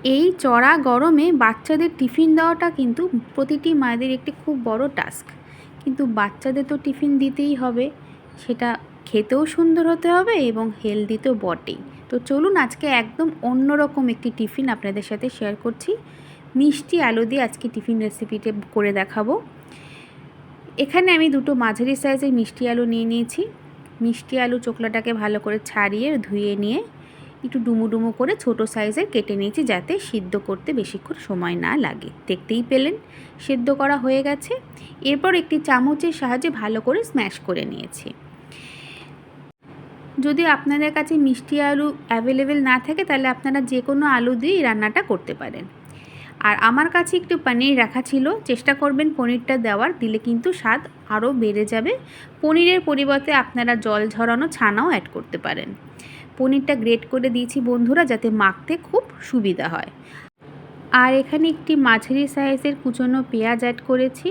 এই চড়া গরমে বাচ্চাদের টিফিন দেওয়াটা কিন্তু প্রতিটি মায়েদের একটি খুব বড় টাস্ক। কিন্তু বাচ্চাদের তো টিফিন দিতেই হবে, সেটা খেতেও সুন্দর হতে হবে এবং হেলদি তো বটেই। তো চলুন আজকে একদম অন্যরকম একটি টিফিন আপনাদের সাথে শেয়ার করছি। মিষ্টি আলু দিয়ে আজকে টিফিন রেসিপিটা করে দেখাবো। এখানে আমি দুটো মাঝারি সাইজের মিষ্টি আলু নিয়ে নিয়েছি। মিষ্টি আলু চোকলাটাকে ভালো করে ছাড়িয়ে ধুয়ে নিয়ে একটু ডুমো ডুমো করে ছোটো সাইজের কেটে নিয়েছি, যাতে সিদ্ধ করতে বেশিক্ষণ সময় না লাগে। দেখতেই পেলেন সিদ্ধ করা হয়ে গেছে। এরপর একটি চামচের সাহায্যে ভালো করে স্ম্যাশ করে নিয়েছি। যদি আপনাদের কাছে মিষ্টি আলু অ্যাভেলেবেল না থাকে তাহলে আপনারা যে কোনো আলু দিয়ে এই রান্নাটা করতে পারেন। আর আমার কাছে একটু পনির রাখা ছিল, চেষ্টা করবেন পনিরটা দেওয়ার, দিলে কিন্তু স্বাদ আরও বেড়ে যাবে। পনিরের পরিবর্তে আপনারা জল ঝরানো ছানাও অ্যাড করতে পারেন। পনিরটা গ্রেট করে দিয়েছি বন্ধুরা, যাতে মাখতে খুব সুবিধা হয়। আর এখানে একটি মাঝারি সাইজের কুচনো পেঁয়াজ অ্যাড করেছি।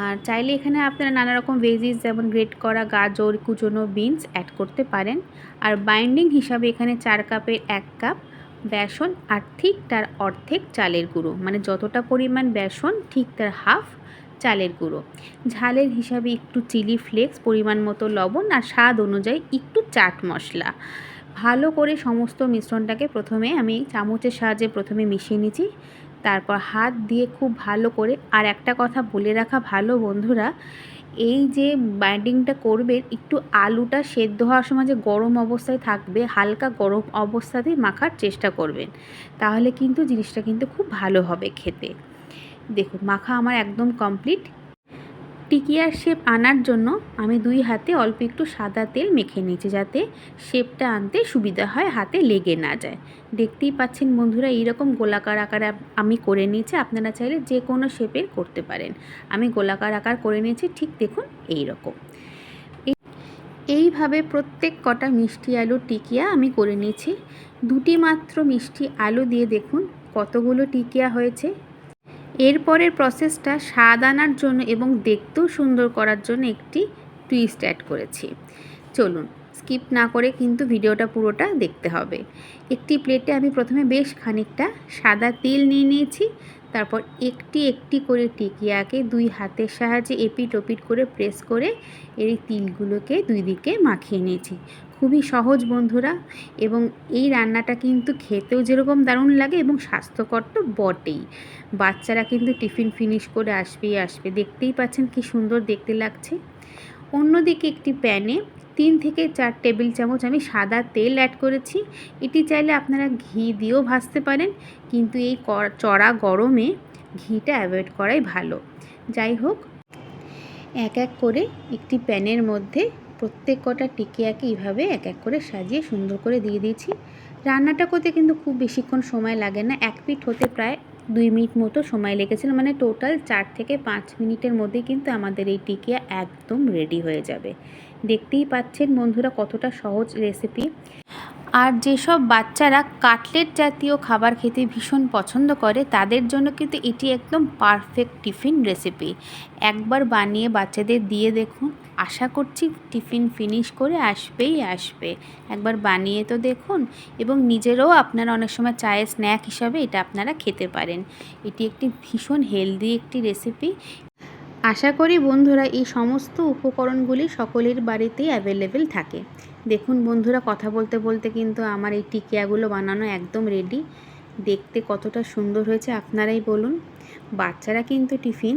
আর চাইলে এখানে আপনারা নানা রকম ভেজিস যেমন গ্রেট করা গাজর, কুচনো বিনস অ্যাড করতে পারেন। আর বাইন্ডিং হিসাবে এখানে 4 কাপের 1 কাপ বেসন, আর ঠিক তার অর্ধেক চালের গুঁড়ো, মানে যতটা পরিমাণ বেসন ঠিক তার হাফ চালের গুঁড়ো। ঝালের হিসাবে একটু চিলি ফ্লেক্স, পরিমাণ মতো লবণ, আর স্বাদ অনুযায়ী একটু চাট মশলা। ভালো করে সমস্ত মিশ্রণটাকে প্রথমে আমি চামচের সাহায্যে প্রথমে মিশিয়ে নিয়েছি, তারপর হাত দিয়ে খুব ভালো করে। আর একটা কথা বলে রাখা ভালো বন্ধুরা, এই যে বাইন্ডিংটা করবেন, একটু আলুটা সেদ্ধ হওয়ার সময় যে গরম অবস্থায় থাকবে, হালকা গরম অবস্থাতেই মাখার চেষ্টা করবেন, তাহলে কিন্তু জিনিসটা কিন্তু খুব ভালো হবে খেতে। দেখুন মাখা আমার একদম কমপ্লিট। টিকিয়ার শেপ আনার জন্য আমি 2 হাতে অল্প একটু সাদা তেল মেখে নিয়েছি, যাতে শেপটা আনতে সুবিধা হয়, হাতে লেগে না যায়। দেখতেই পাচ্ছেন বন্ধুরা, এইরকম গোলাকার আকারে আমি করে নিয়েছি। আপনারা চাইলে যে কোনো শেপের করতে পারেন। আমি গোলাকার আকার করে নিয়েছি, ঠিক দেখুন এইরকম। এইভাবে প্রত্যেক কটা মিষ্টি আলুর টিকিয়া আমি করে নিয়েছি। 2টি মাত্র মিষ্টি আলু দিয়ে দেখুন কতগুলো টিকিয়া হয়েছে। এরপরের প্রসেসটা স্বাদ আনার জন্য এবং দেখতেও সুন্দর করার জন্য একটি টুইস্ট অ্যাড করেছি। চলুন স্কিপ না করে কিন্তু ভিডিওটা পুরোটা দেখতে হবে। একটি প্লেটে আমি প্রথমে বেশ খানিকটা সাদা তিল নিয়ে নিয়েছি। তারপর একটি একটি করে টিকিয়াকে 2 হাতের সাহায্যে এপিট ওপিট করে প্রেস করে এই তিলগুলোকে 2 দিকে মাখিয়ে নিয়েছি। খুবই সহজ বন্ধুরা, এবং এই রান্নাটা কিন্তু খেতেও যেরকম দারুণ লাগে এবং স্বাস্থ্যকর তো বটেই। বাচ্চারা কিন্তু টিফিন ফিনিশ করে আসবেই আসবে। দেখতেই পাচ্ছেন কি সুন্দর দেখতে লাগছে। অন্যদিকে একটি প্যানে 3 থেকে 4 টেবিল চামচ আমি সাদা তেল অ্যাড করেছি। এটি চাইলে আপনারা ঘি দিয়েও ভাজতে পারেন, কিন্তু এই চড়া গরমে ঘিটা অ্যাভয়েড করাই ভালো। যাই হোক, এক এক করে একটি প্যানের মধ্যে প্রত্যেক কটা টিকিয়াকে এইভাবে এক এক করে সাজিয়ে সুন্দর করে দিয়ে দিয়েছি। রান্নাটা করতে কিন্তু খুব বেশিক্ষণ সময় লাগে না, 1 পিঠ হতে প্রায় 2 মিনিট মতো সময় লেগেছিল, মানে টোটাল 4 থেকে 5 মিনিটের মধ্যেই কিন্তু আমাদের এই টিকিয়া একদম রেডি হয়ে যাবে। দেখতেই পাচ্ছেন বন্ধুরা কতটা সহজ রেসিপি। আর যেসব বাচ্চারা কাটলেট জাতীয় খাবার খেতে ভীষণ পছন্দ করে, তাদের জন্য কিন্তু এটি একদম পারফেক্ট টিফিন রেসিপি। একবার বানিয়ে বাচ্চাদের দিয়ে দেখুন, আশা করছি টিফিন ফিনিশ করে আসবেই আসবে। একবার বানিয়ে তো দেখুন, এবং নিজেরাও আপনারা অনেক সময় চায়ের স্ন্যাক হিসাবে এটা আপনারা খেতে পারেন। এটি একটি ভীষণ হেলদি একটি রেসিপি। আশা করি বন্ধুরা এই সমস্ত উপকরণগুলি সকলের বাড়িতেই অ্যাভেলেবেল থাকে। দেখুন বন্ধুরা, কথা বলতে বলতে কিন্তু আমার এই টিকিয়াগুলো বানানো একদম রেডি। দেখতে কতটা সুন্দর হয়েছে আপনারাই বলুন। বাচ্চারা কিন্তু টিফিন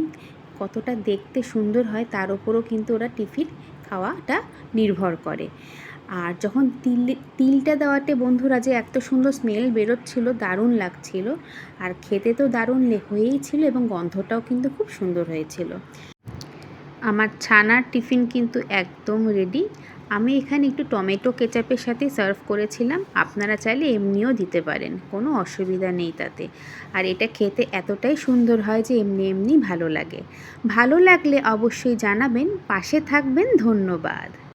কতটা দেখতে সুন্দর হয় তার উপরও কিন্তু ওরা টিফিন খাওয়াটা নির্ভর করে। আর যখন তিলটা দেওয়াতে বন্ধুরা যে এত সুন্দর স্মেল বেরোচ্ছিল, দারুণ লাগছিল। আর খেতে তো দারুণ হয়েই ছিল, এবং গন্ধটাও কিন্তু খুব সুন্দর হয়েছিল। আমার ছানার টিফিন কিন্তু একদম রেডি। আমি এখানে একটু টমেটো কেচাপের সাথে সার্ভ করেছিলাম, আপনারা চাইলে এমনিও দিতে পারেন, কোনো অসুবিধা নেই তাতে। আর এটা খেতে এতটাই সুন্দর হয় যে এমনি এমনি ভালো লাগে। ভালো লাগলে অবশ্যই জানাবেন, পাশে থাকবেন। ধন্যবাদ।